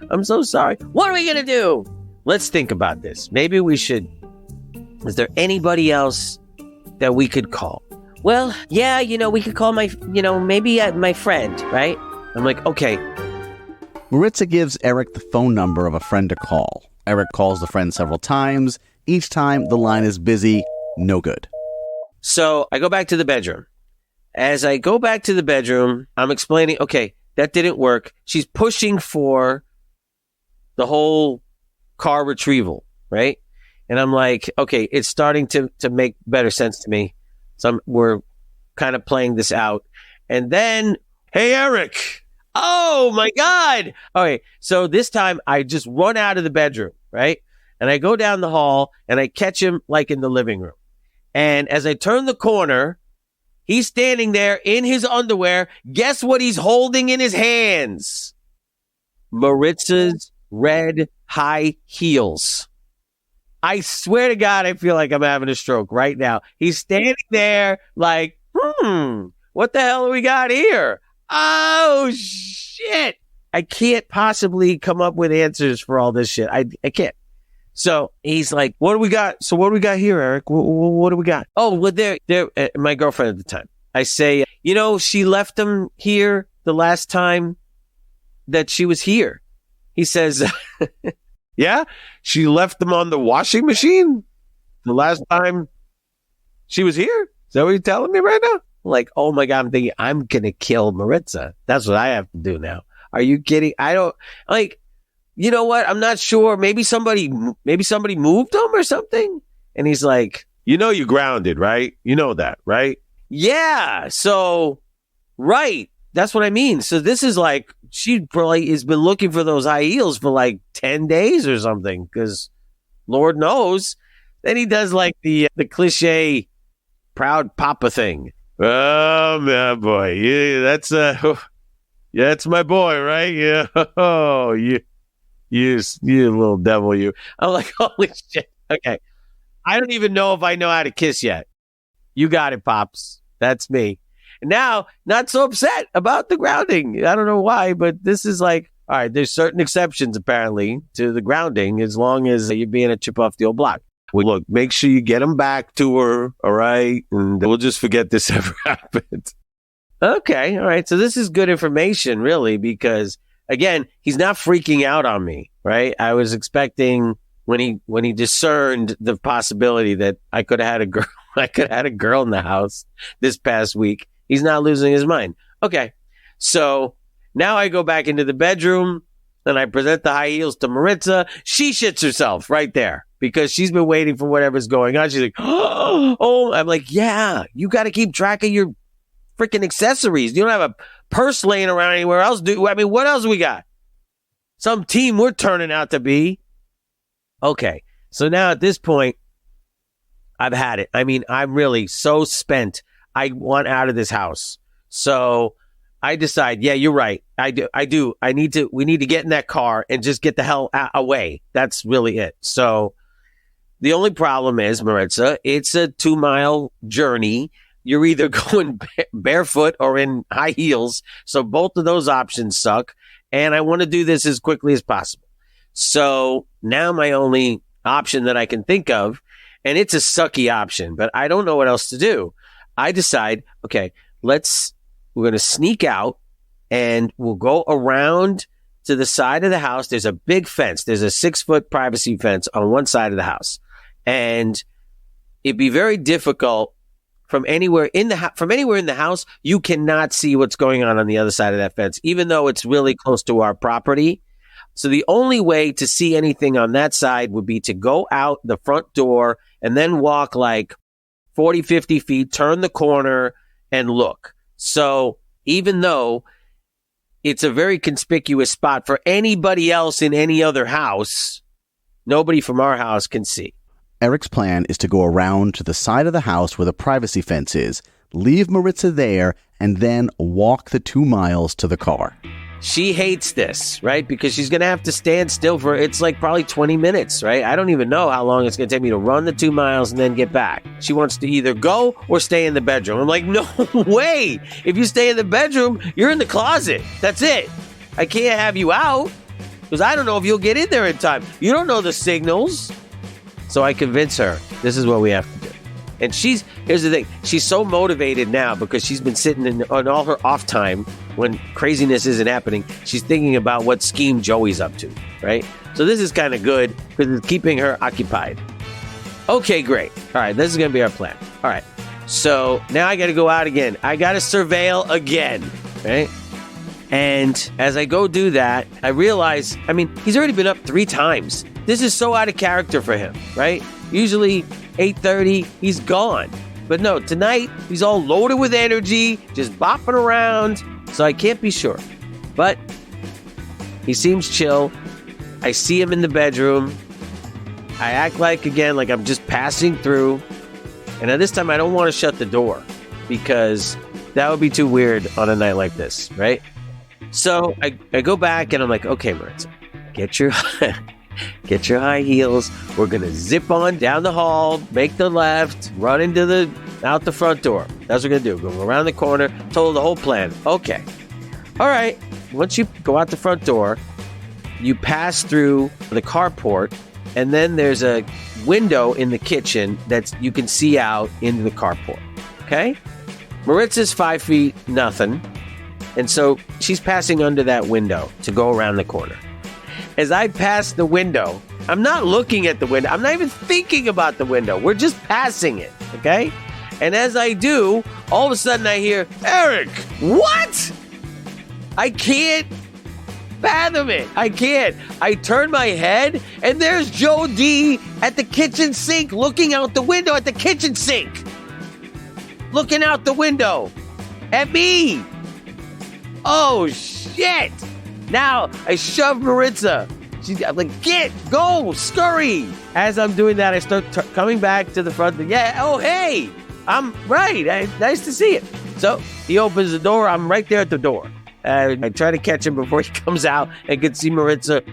I'm so sorry. What are we going to do? Let's think about this. Maybe we should. Is there anybody else that we could call? Well, yeah, we could call maybe my friend, right? I'm like, okay. Maritza gives Eric the phone number of a friend to call. Eric calls the friend several times. Each time, the line is busy. No good. So I go back to the bedroom. As I go back to the bedroom, I'm explaining, okay, that didn't work. She's pushing for the whole car retrieval, right? And I'm like, okay, it's starting to make better sense to me. So we're kind of playing this out. And then, hey, Eric. Oh, my God. All right. So this time I just run out of the bedroom, right? And I go down the hall and I catch him like in the living room. And as I turn the corner, he's standing there in his underwear. Guess what he's holding in his hands? Maritza's red high heels. I swear to God, I feel like I'm having a stroke right now. He's standing there like, what the hell do we got here? Oh, shit. I can't possibly come up with answers for all this shit. I can't. So he's like, what do we got? So what do we got here, Eric? What do we got? Oh, well, they're my girlfriend at the time. I say, she left them here the last time that she was here. He says, yeah, she left them on the washing machine the last time she was here. Is that what you're telling me right now? Like, oh my God, I'm thinking I'm going to kill Maritza. That's what I have to do now. Are you kidding? I don't like, you know what? I'm not sure. Maybe somebody moved him or something. And he's like, you're grounded, right? You know that, right? Yeah. So, right. That's what I mean. So this is like, she probably has been looking for those high heels for like 10 days or something. Because Lord knows. Then he does like the cliche proud papa thing. Oh, man, boy. Yeah, that's my boy, right? Yeah. Oh, you little devil, you. I'm like, holy shit. Okay. I don't even know if I know how to kiss yet. You got it, Pops. That's me. Now, not so upset about the grounding. I don't know why, but this is like, all right, there's certain exceptions, apparently, to the grounding as long as you're being a chip off the old block. Well, look, make sure you get him back to her, all right? And we'll just forget this ever happened. Okay, all right. So this is good information, really, because, again, he's not freaking out on me, right? I was expecting when he discerned the possibility that I could have had a girl in the house this past week. He's not losing his mind. Okay, so now I go back into the bedroom and I present the high heels to Maritza. She shits herself right there. Because she's been waiting for whatever's going on. She's like, oh, I'm like, yeah, you got to keep track of your freaking accessories. You don't have a purse laying around anywhere else. I mean, what else we got? Some team we're turning out to be. Okay. So now at this point, I've had it. I mean, I'm really so spent. I want out of this house. So I decide, yeah, you're right. I do. We need to get in that car and just get the hell away. That's really it. So the only problem is, Maritza, it's a 2-mile journey. You're either going barefoot or in high heels. So both of those options suck. And I want to do this as quickly as possible. So now my only option that I can think of, and it's a sucky option, but I don't know what else to do. I decide, okay, we're going to sneak out and we'll go around to the side of the house. There's a big fence. There's a 6-foot privacy fence on one side of the house. And it'd be very difficult from anywhere in the house. You cannot see what's going on the other side of that fence, even though it's really close to our property. So the only way to see anything on that side would be to go out the front door and then walk like 40, 50 feet, turn the corner and look. So even though it's a very conspicuous spot for anybody else in any other house, nobody from our house can see. Eric's plan is to go around to the side of the house where the privacy fence is, leave Maritza there, and then walk the 2 miles to the car. She hates this, right? Because she's going to have to stand still it's like probably 20 minutes, right? I don't even know how long it's going to take me to run the 2 miles and then get back. She wants to either go or stay in the bedroom. I'm like, no way. If you stay in the bedroom, you're in the closet. That's it. I can't have you out because I don't know if you'll get in there in time. You don't know the signals. So I convince her, this is what we have to do. And here's the thing, she's so motivated now because she's been sitting on all her off time when craziness isn't happening. She's thinking about what scheme Joey's up to, right? So this is kind of good because it's keeping her occupied. Okay, great. All right, this is going to be our plan. All right, so now I got to go out again. I got to surveil again, right? And as I go do that, I realize, he's already been up 3 times. This is so out of character for him, right? Usually 8:30, he's gone. But no, tonight, he's all loaded with energy, just bopping around. So I can't be sure. But he seems chill. I see him in the bedroom. I act like I'm just passing through. And at this time, I don't want to shut the door because that would be too weird on a night like this, right? So I go back and I'm like, okay, Maritza, get your high heels. We're going to zip on down the hall, make the left, run out the front door. That's what we're going to do. Go around the corner, told her the whole plan. Okay. All right. Once you go out the front door, you pass through the carport, and then there's a window in the kitchen that you can see out into the carport. Okay? Maritza's 5 feet nothing. And so she's passing under that window to go around the corner. As I pass the window, I'm not looking at the window. I'm not even thinking about the window. We're just passing it, okay? And as I do, all of a sudden I hear, Eric, what? I can't fathom it. I can't. I turn my head, and there's Joe D at the kitchen sink looking out the window at the kitchen sink. Looking out the window at me. Oh, shit. Now I shove Maritza. I'm like, go, scurry. As I'm doing that, I start coming back to the front. Yeah, oh, hey, I'm right. Nice to see you. So he opens the door. I'm right there at the door. I try to catch him before he comes out and can see Maritza.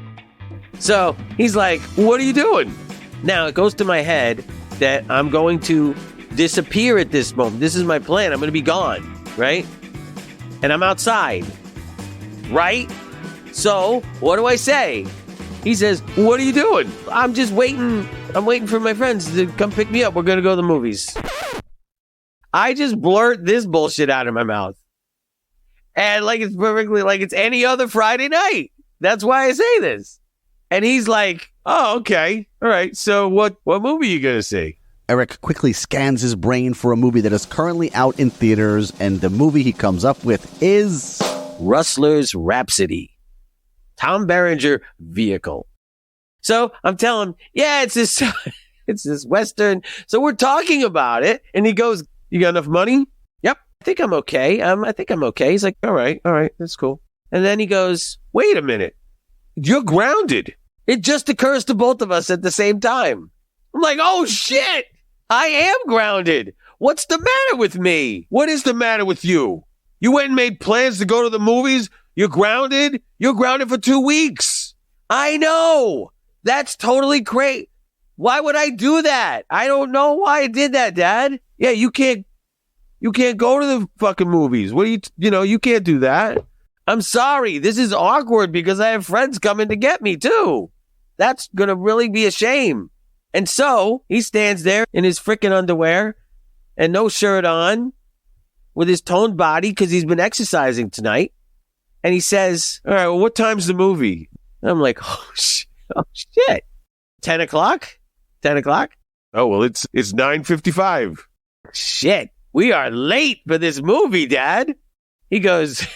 So he's like, what are you doing? Now it goes to my head that I'm going to disappear at this moment. This is my plan. I'm going to be gone, right? And I'm outside, right? So what do I say? He says, what are you doing? I'm just waiting. I'm waiting for my friends to come pick me up. We're going to go to the movies. I just blurt this bullshit out of my mouth. And it's perfectly like it's any other Friday night. That's why I say this. And he's like, oh, okay. All right. So what movie are you going to see? Eric quickly scans his brain for a movie that is currently out in theaters, and the movie he comes up with is Rustler's Rhapsody. Tom Berenger vehicle. So I'm telling him, yeah, it's this Western. So we're talking about it. And he goes, you got enough money? Yep. I think I'm okay. I think I'm okay. He's like, all right. That's cool. And then he goes, wait a minute. You're grounded. It just occurs to both of us at the same time. I'm like, oh shit. I am grounded. What's the matter with me? What is the matter with you? You went and made plans to go to the movies? You're grounded? You're grounded for 2 weeks. I know. That's totally great. Why would I do that? I don't know why I did that, Dad. Yeah, you can't go to the fucking movies. What do you can't do that. I'm sorry. This is awkward because I have friends coming to get me too. That's going to really be a shame. And so he stands there in his freaking underwear and no shirt on with his toned body because he's been exercising tonight. And he says, all right, well, what time's the movie? And I'm like, oh, shit. 10 o'clock? 10 o'clock? Oh, well, it's 9:55. Shit. We are late for this movie, Dad. He goes,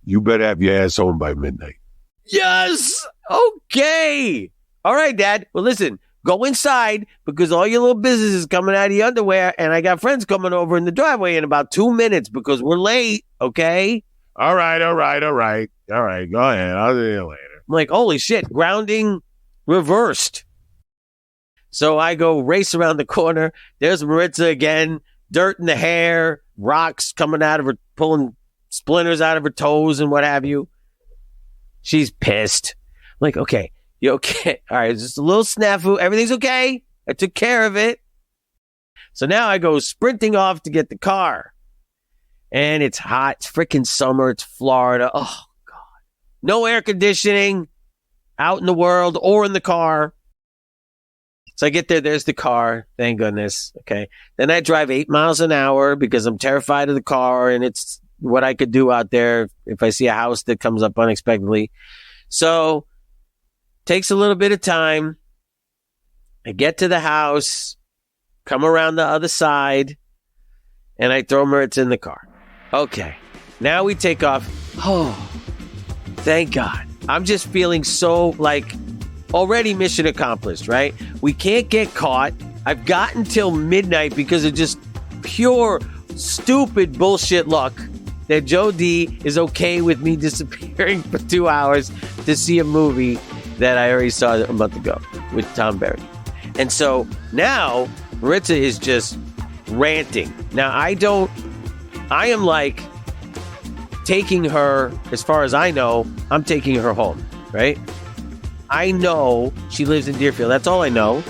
you better have your ass home by midnight. Yes. Okay. All right, Dad. Well, listen, go inside because all your little business is coming out of your underwear. And I got friends coming over in the driveway in about 2 minutes because we're late. Okay. All right. Go ahead. I'll see you later. I'm like, holy shit. Grounding reversed. So I go race around the corner. There's Maritza again. Dirt in the hair. Rocks coming out of her, pulling splinters out of her toes and what have you. She's pissed. I'm like, okay, you okay? All right, just a little snafu. Everything's okay. I took care of it. So now I go sprinting off to get the car. And it's hot. It's freaking summer. It's Florida. Oh, God. No air conditioning out in the world or in the car. So I get there. There's the car. Thank goodness. Okay. Then I drive 8 miles an hour because I'm terrified of the car and it's what I could do out there if I see a house that comes up unexpectedly. So takes a little bit of time. I get to the house, come around the other side, and I throw Maritza in the car. Okay. Now we take off. Oh, thank God. I'm just feeling so like already mission accomplished, right? We can't get caught. I've got until midnight because of just pure stupid bullshit luck that Joe D is okay with me disappearing for 2 hours to see a movie that I already saw a month ago with Tom Berry. And so now Maritza is just ranting. Now I am like taking her, as far as I know, I'm taking her home, right? I know she lives in Deerfield. That's all I know.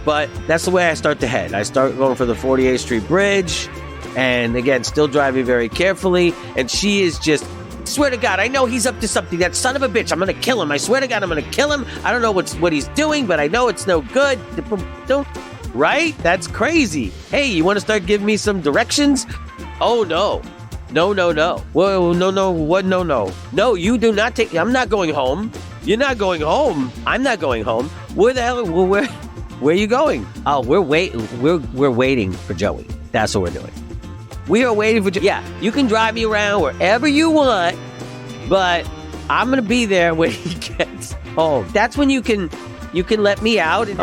But that's the way I start to head. I start going for the 48th Street Bridge. And again, still driving very carefully. And she is just, swear to God, I know he's up to something. That son of a bitch, I'm going to kill him. I swear to God, I'm going to kill him. I don't know what he's doing, but I know it's no good. Don't, right? That's crazy. Hey, you want to start giving me some directions? Oh, no. No. Whoa, no. What? No. No, you do not take, I'm not going home. You're not going home. I'm not going home. Where the hell? Where are you going? Oh, we're waiting for Joey. That's what we're doing. We are waiting for Joey. Yeah, you can drive me around wherever you want, but I'm gonna be there when he gets home. That's when you can let me out. And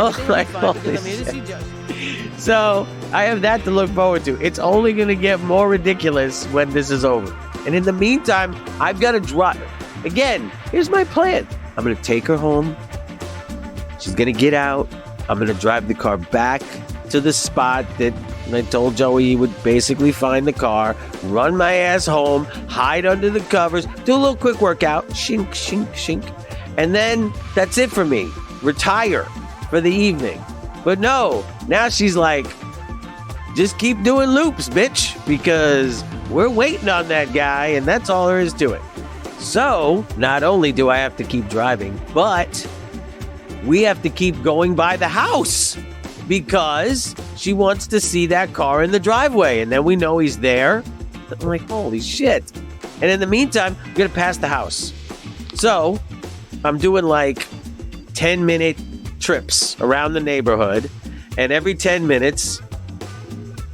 so I have that to look forward to. It's only gonna get more ridiculous when this is over. And in the meantime, I've got to drive. Again, here's my plan. I'm going to take her home. She's going to get out. I'm going to drive the car back to the spot that I told Joey he would basically find the car, run my ass home, hide under the covers, do a little quick workout, shink, shink, shink. And then that's it for me. Retire for the evening. But no, now she's like, just keep doing loops, bitch, because we're waiting on that guy, and that's all there is to it. So, not only do I have to keep driving, but we have to keep going by the house because she wants to see that car in the driveway. And then we know he's there. I'm like, holy shit. And in the meantime, we're going to pass the house. So, I'm doing like 10-minute trips around the neighborhood. And every 10 minutes,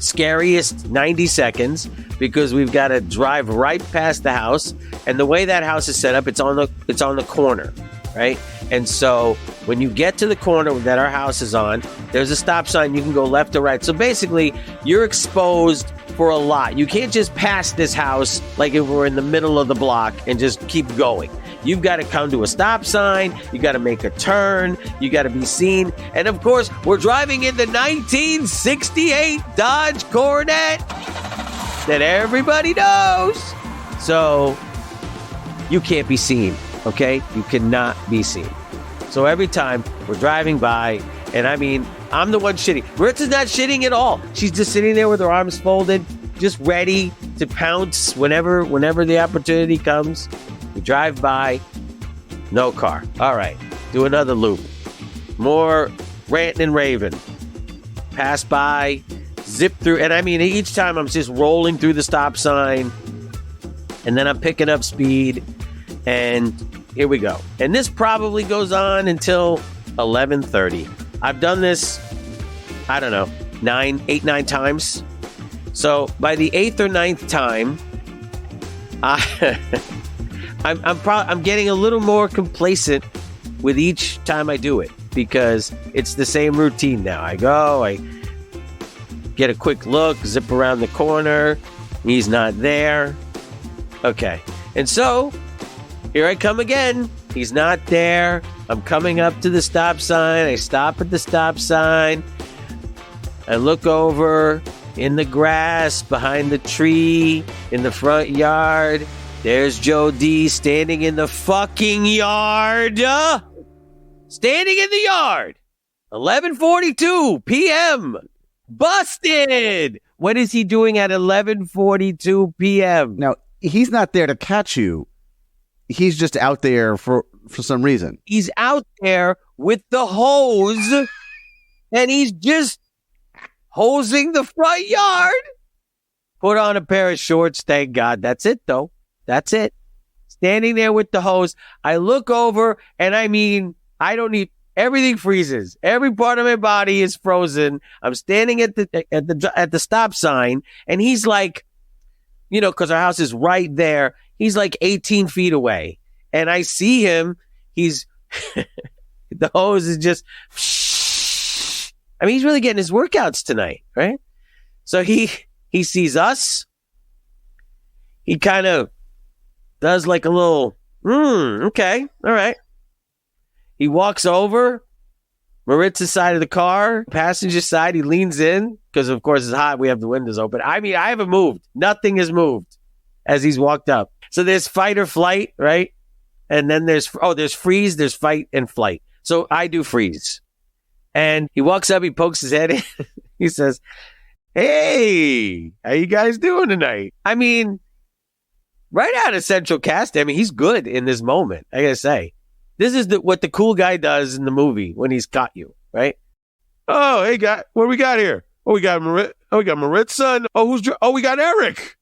scariest 90 seconds, because we've got to drive right past the house. And the way that house is set up, it's on the corner, right? And so when you get to the corner that our house is on, there's a stop sign. You can go left or right. So basically, you're exposed for a lot. You can't just pass this house like if we're in the middle of the block and just keep going. You've got to come to a stop sign. You got to make a turn. You got to be seen. And of course, we're driving in the 1968 Dodge Coronet. that everybody knows. So you can't be seen, okay? You cannot be seen. So every time we're driving by, and I mean, I'm the one shitting. Maritza's not shitting at all. She's just sitting there with her arms folded, just ready to pounce whenever the opportunity comes. We drive by, no car. All right, do another loop. More ranting and raving. Pass by, zip through, and I mean, each time I'm just rolling through the stop sign, and then I'm picking up speed, and here we go. And this probably goes on until 11:30. I've done this, I don't know, 9 times. So by the 8th or 9th time, I'm getting a little more complacent with each time I do it, because it's the same routine now. I go, I get a quick look, zip around the corner. He's not there. Okay. And so here I come again. He's not there. I'm coming up to the stop sign. I stop at the stop sign. I look over in the grass behind the tree in the front yard. There's Joe D standing in the fucking yard. Standing in the yard. 11:42 p.m. Busted. What is he doing at 11:42 p.m.? Now, he's not there to catch you. He's just out there for some reason. He's out there with the hose, and he's just hosing the front yard. Put on a pair of shorts, thank God. That's it, though. That's it. Standing there with the hose. I look over, and I mean, I don't need... Everything freezes. Every part of my body is frozen. I'm standing at the stop sign, and he's like, you know, because our house is right there. He's like 18 feet away, and I see him. He's the hose is just. I mean, he's really getting his workouts tonight, right? So he sees us. He kind of does like a little, okay, all right. He walks over, Maritza's side of the car, passenger side. He leans in because, of course, it's hot. We have the windows open. I mean, I haven't moved. Nothing has moved as he's walked up. So there's fight or flight, right? And then there's freeze, there's fight and flight. So I do freeze. And he walks up, he pokes his head in. He says, hey, how you guys doing tonight? I mean, right out of Central Casting, I mean, he's good in this moment, I gotta say. This is what the cool guy does in the movie when he's caught you, right? Oh, hey, guy, what do we got here? Oh, we got Maritza. And, we got Eric.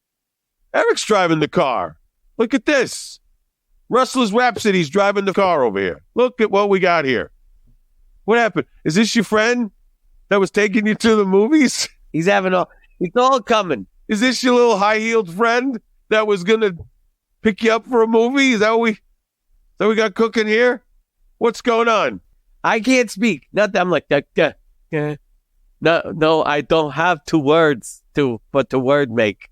Eric's driving the car. Look at this. Rustler's Rhapsody's driving the car over here. Look at what we got here. What happened? Is this your friend that was taking you to the movies? It's all coming. Is this your little high-heeled friend that was going to pick you up for a movie? Is that what we got cooking here? What's going on? I can't speak. Nothing. I'm like, no, I don't have 2 words to word make.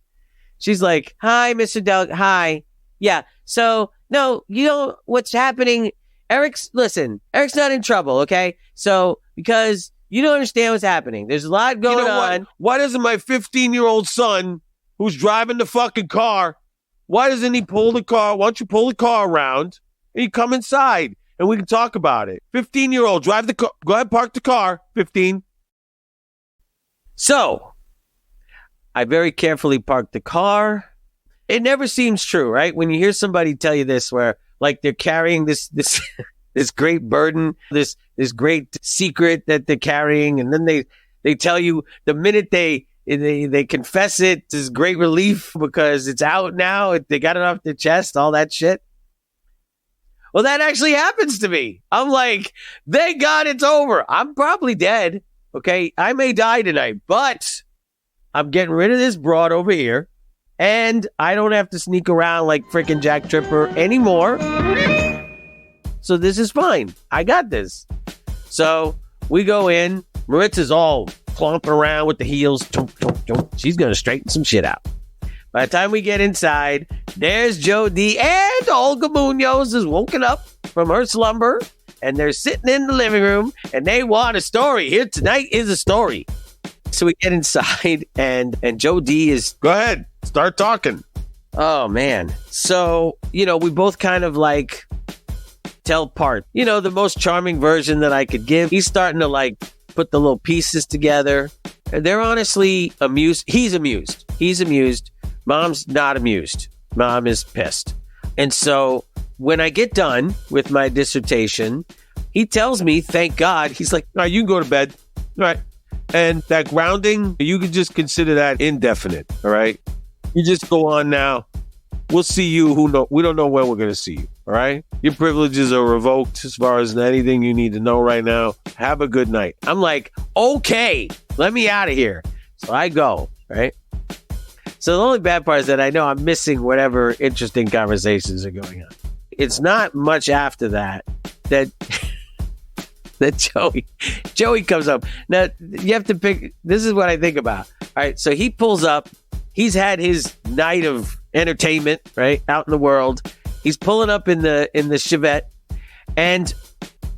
She's like, hi, Mr. Doug. Hi. Yeah. So, no, you know what's happening? Eric's not in trouble, okay? So, because you don't understand what's happening. There's a lot going on. Why doesn't my 15-year-old son, who's driving the fucking car, why doesn't he pull the car? Why don't you pull the car around and you come inside and we can talk about it? 15-year-old, drive the car. Go ahead, park the car, 15. So, I very carefully parked the car. It never seems true, right? When you hear somebody tell you this, where like they're carrying this this great burden, this great secret that they're carrying, and then they tell you the minute they confess it, is great relief because it's out now. They got it off their chest, all that shit. Well, that actually happens to me. I'm like, thank God it's over. I'm probably dead. Okay, I may die tonight, but I'm getting rid of this broad over here, and I don't have to sneak around like freaking Jack Tripper anymore. So this is fine. I got this. So we go in. Maritza's all clomping around with the heels. She's going to straighten some shit out. By the time we get inside, there's Joe D. and Olga Munoz is woken up from her slumber, and they're sitting in the living room, and they want a story. Here tonight is a story. So we get inside, and Joe D is, go ahead, Start talking. Oh, man. So, we both kind of like tell apart. The most charming version that I could give. He's starting to like put the little pieces together. And they're honestly amused. He's amused. Mom's not amused. Mom is pissed. And so when I get done with my dissertation, he tells me, thank God, he's like, all right, you can go to bed. All right. And that grounding, you can just consider that indefinite. All right. You just go on now. We'll see you. We don't know when we're going to see you. All right. Your privileges are revoked as far as anything you need to know right now. Have a good night. I'm like, okay, let me out of here. So I go. Right. So the only bad part is that I know I'm missing whatever interesting conversations are going on. It's not much after that Joey comes up. Now, you have to pick. This is what I think about. All right, so he pulls up. He's had his night of entertainment, right, out in the world. He's pulling up in the Chevette, and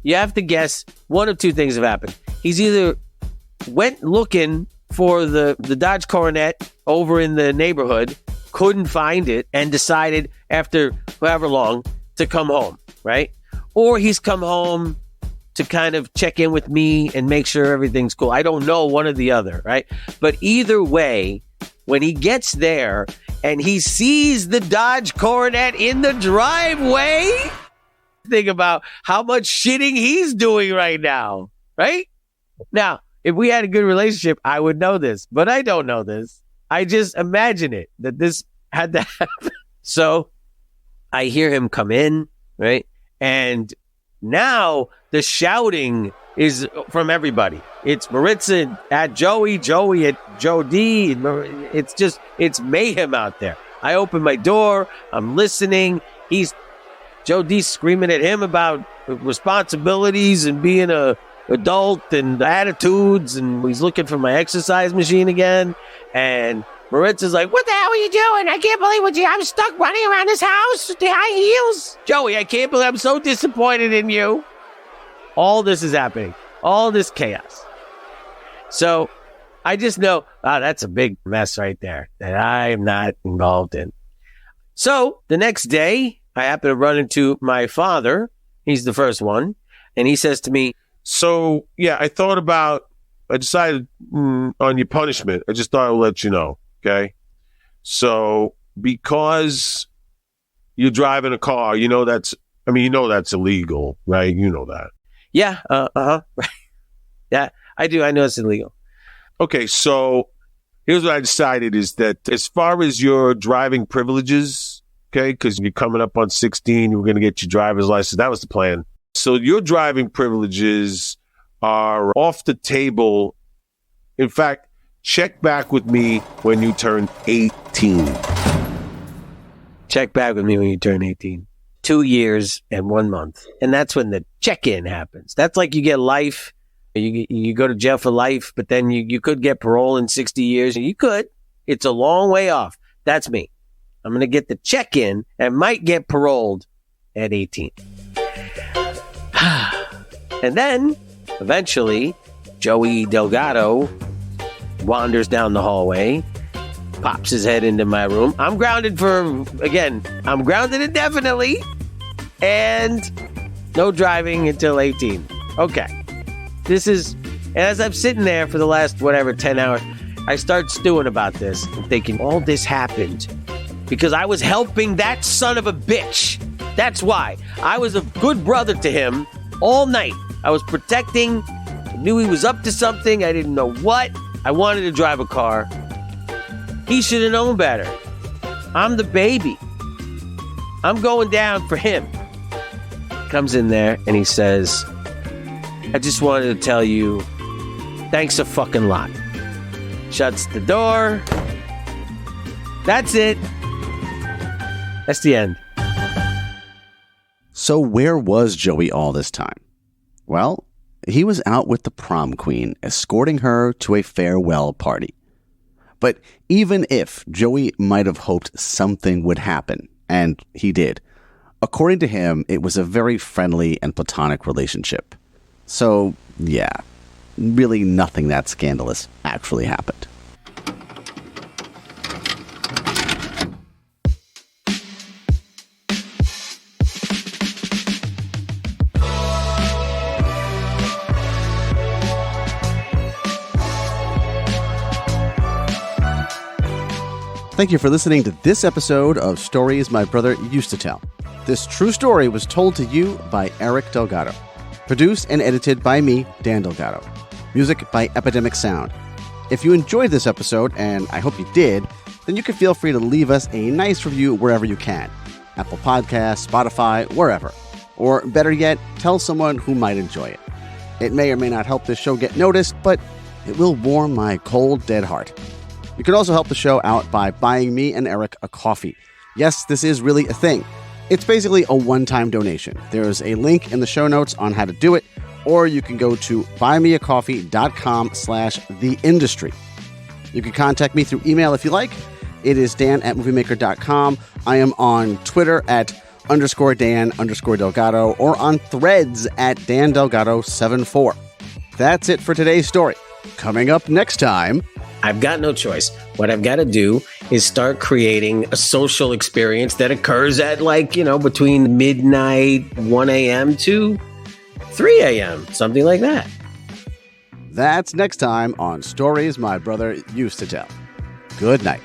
you have to guess one of two things have happened. He's either went looking for the Dodge Coronet over in the neighborhood, couldn't find it, and decided after however long to come home, right? Or he's come home to kind of check in with me and make sure everything's cool. I don't know, one or the other, right? But either way, when he gets there and he sees the Dodge Coronet in the driveway, think about how much shitting he's doing right now, right? Now, if we had a good relationship, I would know this, but I don't know this. I just imagine it, that this had to happen. So I hear him come in, right? And now the shouting is from everybody. It's Maritza at Joey at Joe D. It's mayhem out there. I open my door. I'm listening. Joe D screaming at him about responsibilities and being a adult and attitudes. And he's looking for my exercise machine again. And Maritza's like, what the hell are you doing? I can't believe I'm stuck running around this house with the high heels. Joey, I can't believe I'm so disappointed in you. All this is happening. All this chaos. So I just know, that's a big mess right there that I'm not involved in. So the next day, I happen to run into my father. He's the first one. And he says to me, so, yeah, I decided on your punishment. I just thought I would let you know. Okay. So because you're driving a car, that's illegal, right? You know that. Yeah. Right. Yeah, I do. I know it's illegal. Okay. So here's what I decided is that as far as your driving privileges, okay, because you're coming up on 16, you were going to get your driver's license. That was the plan. So your driving privileges are off the table. In fact, check back with me when you turn 18. Check back with me when you turn 18. 2 years and 1 month. And that's when the check-in happens. That's like you get life. You go to jail for life, but then you could get parole in 60 years. You could. It's a long way off. That's me. I'm going to get the check-in and might get paroled at 18. And then, eventually, Joey Delgado wanders down the hallway, pops his head into my room. I'm grounded indefinitely, and no driving until 18. Okay. And as I'm sitting there for the last, 10 hours, I start stewing about this and thinking, all this happened because I was helping that son of a bitch. That's why. I was a good brother to him all night. I was protecting. I knew he was up to something. I didn't know what. I wanted to drive a car. He should have known better. I'm the baby. I'm going down for him. Comes in there and he says, I just wanted to tell you, thanks a fucking lot. Shuts the door. That's it. That's the end. So where was Joey all this time? Well, he was out with the prom queen, escorting her to a farewell party. But even if Joey might have hoped something would happen, and he did, according to him, it was a very friendly and platonic relationship. So, yeah, really nothing that scandalous actually happened. Thank you for listening to this episode of Stories My Brother Used to Tell. This true story was told to you by Eric Delgado. Produced and edited by me, Dan Delgado. Music by Epidemic Sound. If you enjoyed this episode, and I hope you did, then you can feel free to leave us a nice review wherever you can. Apple Podcasts, Spotify, wherever. Or better yet, tell someone who might enjoy it. It may or may not help this show get noticed, but it will warm my cold, dead heart. You can also help the show out by buying me and Eric a coffee. Yes, this is really a thing. It's basically a one-time donation. There's a link in the show notes on how to do it, or you can go to buymeacoffee.com/theindustry. You can contact me through email if you like. It is dan@moviemaker.com. I am on Twitter at _Dan_Delgado or on Threads at DanDelgado74. That's it for today's story. Coming up next time... I've got no choice. What I've got to do is start creating a social experience that occurs at between midnight, 1 a.m. to 3 a.m., something like that. That's next time on Stories My Brother Used to Tell. Good night.